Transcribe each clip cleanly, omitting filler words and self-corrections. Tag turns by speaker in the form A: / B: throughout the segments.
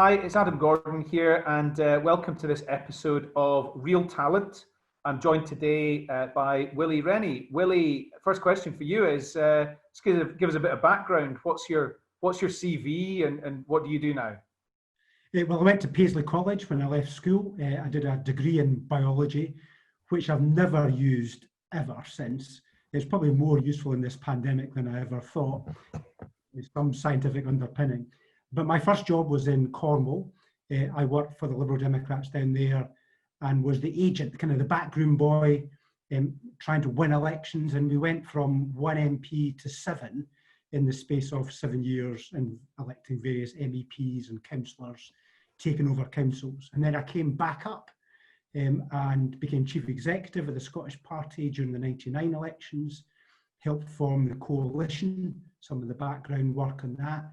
A: Hi, it's Adam Gordon here, and welcome to this episode of Real Talent. I'm joined today by Willie Rennie. Willie, first question for you is, just give us a bit of background. What's your CV and what do you do now?
B: Well, I went to Paisley College when I left school. I did a degree in biology, which I've never used ever since. It's probably more useful in this pandemic than I ever thought, with some scientific underpinning. But my first job was in Cornwall. I worked for the Liberal Democrats down there and was the agent, kind of the backroom boy, trying to win elections. And we went from 1 MP to 7 in the space of 7 years, and electing various MEPs and councillors, taking over councils. And then I came back up and became chief executive of the Scottish Party during the '99 elections, helped form the coalition, some of the background work on that.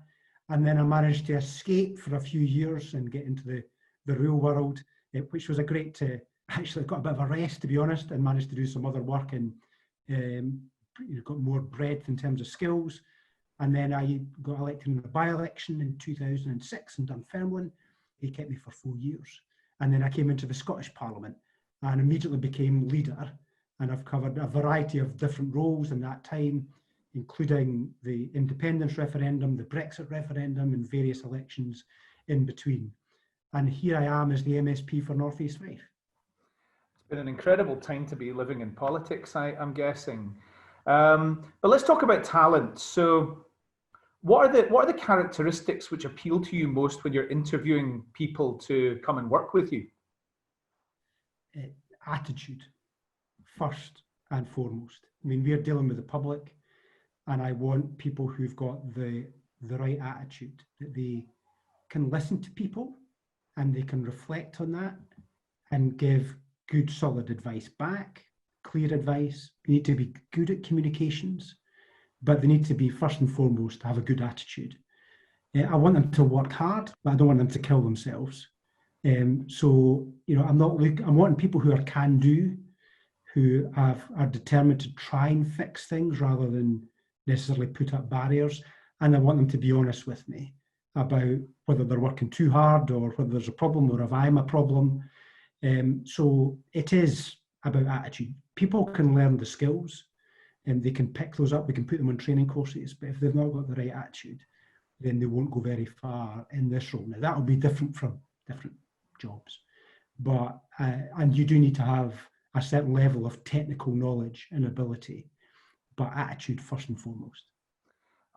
B: And then I managed to escape for a few years and get into the real world, which was a great, actually got a bit of a rest, to be honest, and managed to do some other work and got more breadth in terms of skills. And then I got elected in a by-election in 2006 in Dunfermline. He kept me for 4 years. And then I came into the Scottish Parliament and immediately became leader. And I've covered a variety of different roles in that time, including the independence referendum, the Brexit referendum, and various elections in between. And here I am as the MSP for North East 5.
A: It's been an incredible time to be living in politics, I'm guessing. But let's talk about talent. So what are the characteristics which appeal to you most when you're interviewing people to come and work with you?
B: Attitude, first and foremost. I mean, we're dealing with the public, and I want people who've got the right attitude, that they can listen to people and they can reflect on that and give good, solid advice back, clear advice. You need to be good at communications, but they need to be, first and foremost, have a good attitude. I want them to work hard, but I don't want them to kill themselves. So, I'm wanting people who are can-do, who are determined to try and fix things rather than necessarily put up barriers. And I want them to be honest with me about whether they're working too hard or whether there's a problem or if I'm a problem. So it is about attitude. People can learn the skills and they can pick those up. We can put them on training courses, but if they've not got the right attitude, then they won't go very far in this role. Now, that'll be different from different jobs, but and you do need to have a certain level of technical knowledge and ability, but attitude first and foremost.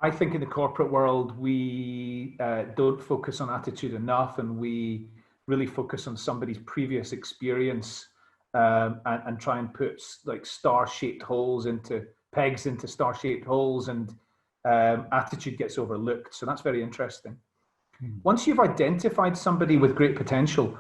A: I think in the corporate world, we don't focus on attitude enough, and we really focus on somebody's previous experience and try and put like star-shaped holes into pegs into star-shaped holes, and attitude gets overlooked. So that's very interesting. Once you've identified somebody with great potential,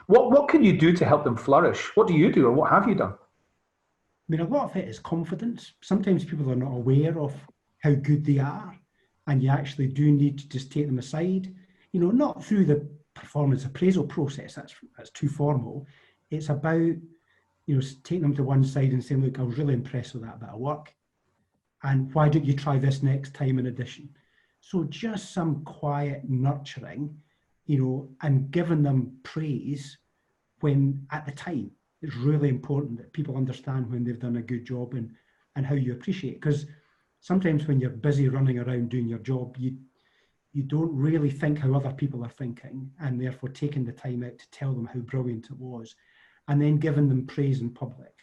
A: what can you do to help them flourish? What do you do, or what have you done?
B: I mean, a lot of it is confidence. Sometimes people are not aware of how good they are, and you actually do need to just take them aside, not through the performance appraisal process, that's too formal. It's about, taking them to one side and saying, look, I was really impressed with that bit of work, and why don't you try this next time in addition? So just some quiet nurturing, and giving them praise when at the time. It's really important that people understand when they've done a good job and how you appreciate it. Because sometimes when you're busy running around doing your job, you don't really think how other people are thinking, and therefore taking the time out to tell them how brilliant it was, and then giving them praise in public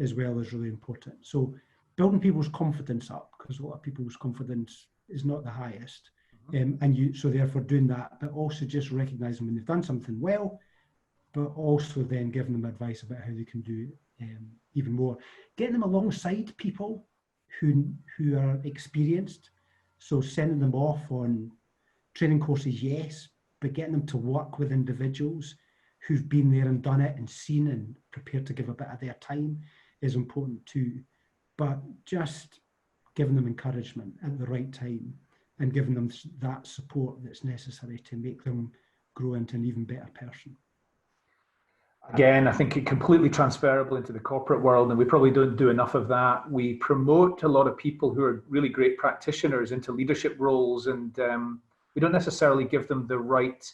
B: as well is really important. So building people's confidence up, because a lot of people's confidence is not the highest. So therefore doing that, but also just recognizing when they've done something well, but also then giving them advice about how they can do even more. Getting them alongside people who are experienced. So sending them off on training courses, yes, but getting them to work with individuals who've been there and done it and seen and prepared to give a bit of their time is important too. But just giving them encouragement at the right time and giving them that support that's necessary to make them grow into an even better person.
A: Again, I think it's completely transferable into the corporate world, and we probably don't do enough of that. We promote a lot of people who are really great practitioners into leadership roles, and we don't necessarily give them the right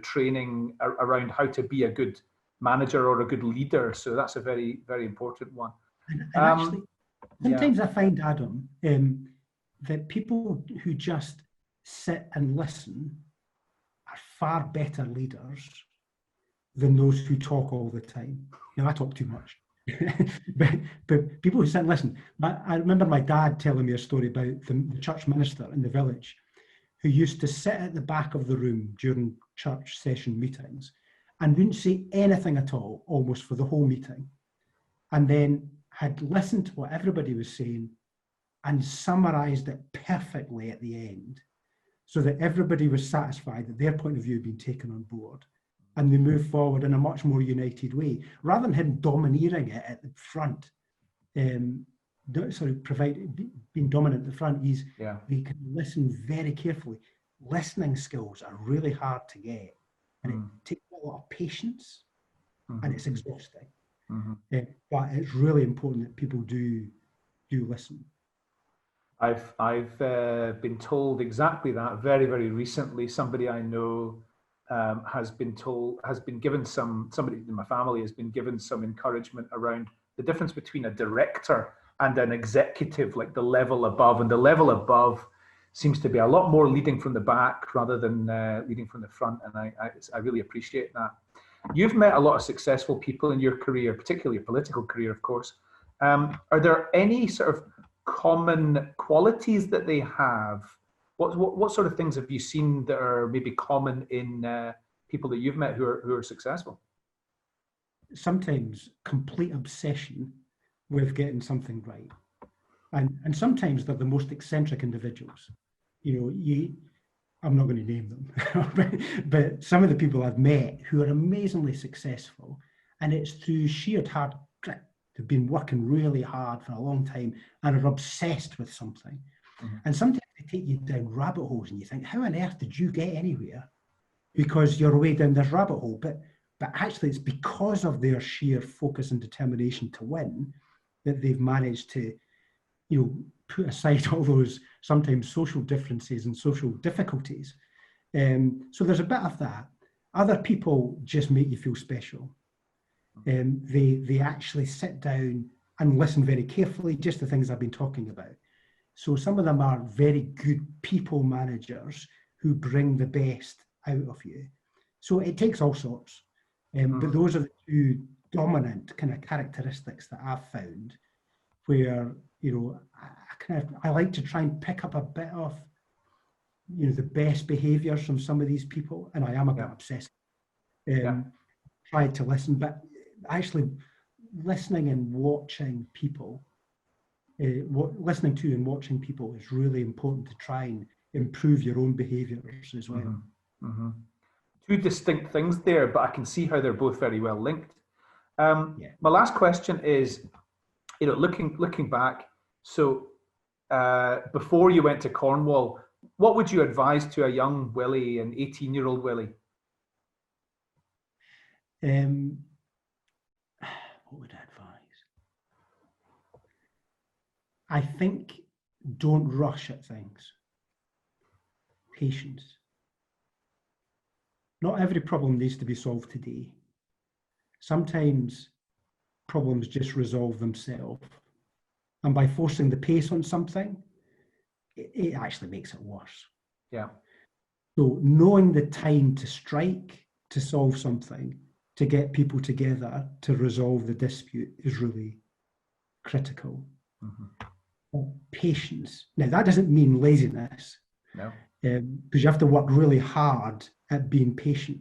A: training around how to be a good manager or a good leader. So that's a very, very important one.
B: And actually, sometimes I find, Adam, that people who just sit and listen are far better leaders than those who talk all the time. Now, I talk too much. but people who sit and listen. I remember my dad telling me a story about the church minister in the village who used to sit at the back of the room during church session meetings and wouldn't say anything at all, almost for the whole meeting, and then had listened to what everybody was saying and summarised it perfectly at the end so that everybody was satisfied that their point of view had been taken on board, and they moved forward in a much more united way, rather than him domineering it at the front. Being dominant at the front, they can listen very carefully. Listening skills are really hard to get, and it takes a lot of patience, and it's exhausting. But it's really important that people do listen.
A: I've been told exactly that very, very recently. Somebody I know somebody in my family has been given some encouragement around the difference between a director and an executive, like the level above. And the level above seems to be a lot more leading from the back rather than leading from the front. And I really appreciate that. You've met a lot of successful people in your career, particularly your political career, of course. Are there any sort of common qualities that they have? What sort of things have you seen that are maybe common in people that you've met who are successful?
B: Sometimes complete obsession with getting something right, and sometimes they're the most eccentric individuals. I'm not going to name them, but some of the people I've met who are amazingly successful, and it's through sheer hard grit. They've been working really hard for a long time and are obsessed with something. And sometimes they take you down rabbit holes and you think, how on earth did you get anywhere? Because you're way down this rabbit hole. But actually it's because of their sheer focus and determination to win that they've managed to, put aside all those sometimes social differences and social difficulties. So there's a bit of that. Other people just make you feel special. They actually sit down and listen very carefully, just the things I've been talking about. So some of them are very good people managers who bring the best out of you. So it takes all sorts. But those are the two dominant kind of characteristics that I've found where, I like to try and pick up a bit of, the best behaviours from some of these people. And I am a bit obsessed. Try to listen, but actually listening and watching people, listening to and watching people is really important to try and improve your own behaviours as well.
A: Two distinct things there, but I can see how they're both very well linked. My last question is, looking back, so before you went to Cornwall, what would you advise to a young Willie, an 18-year-old Willie?
B: What would I advise? I think don't rush at things. Patience. Not every problem needs to be solved today. Sometimes problems just resolve themselves. And by forcing the pace on something, it actually makes it worse.
A: Yeah.
B: So knowing the time to strike, to solve something, to get people together to resolve the dispute is really critical. Patience. Now, that doesn't mean laziness.
A: No.
B: Because you have to work really hard at being patient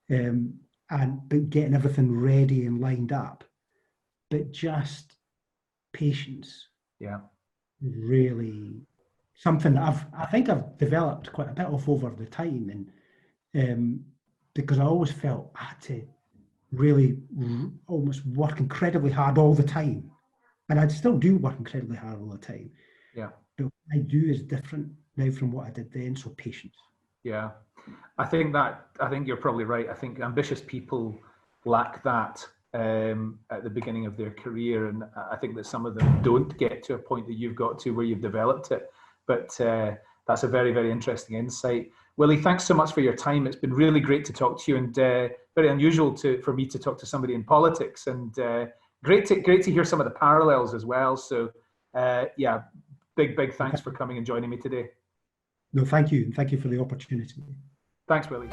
B: but getting everything ready and lined up. But just patience.
A: Yeah.
B: Really something that I think I've developed quite a bit of over the time, and because I always felt I had to really almost work incredibly hard all the time. And I'd still do work incredibly hard all the time.
A: Yeah.
B: But what I do is different now from what I did then, so patience.
A: Yeah. I think you're probably right. I think ambitious people lack that at the beginning of their career. And I think that some of them don't get to a point that you've got to where you've developed it. But that's a very, very interesting insight. Willie, thanks so much for your time. It's been really great to talk to you, and very unusual for me to talk to somebody in politics, and great to hear some of the parallels as well. So yeah, big thanks for coming and joining me today.
B: No, thank you. Thank you for the opportunity.
A: Thanks, Willie.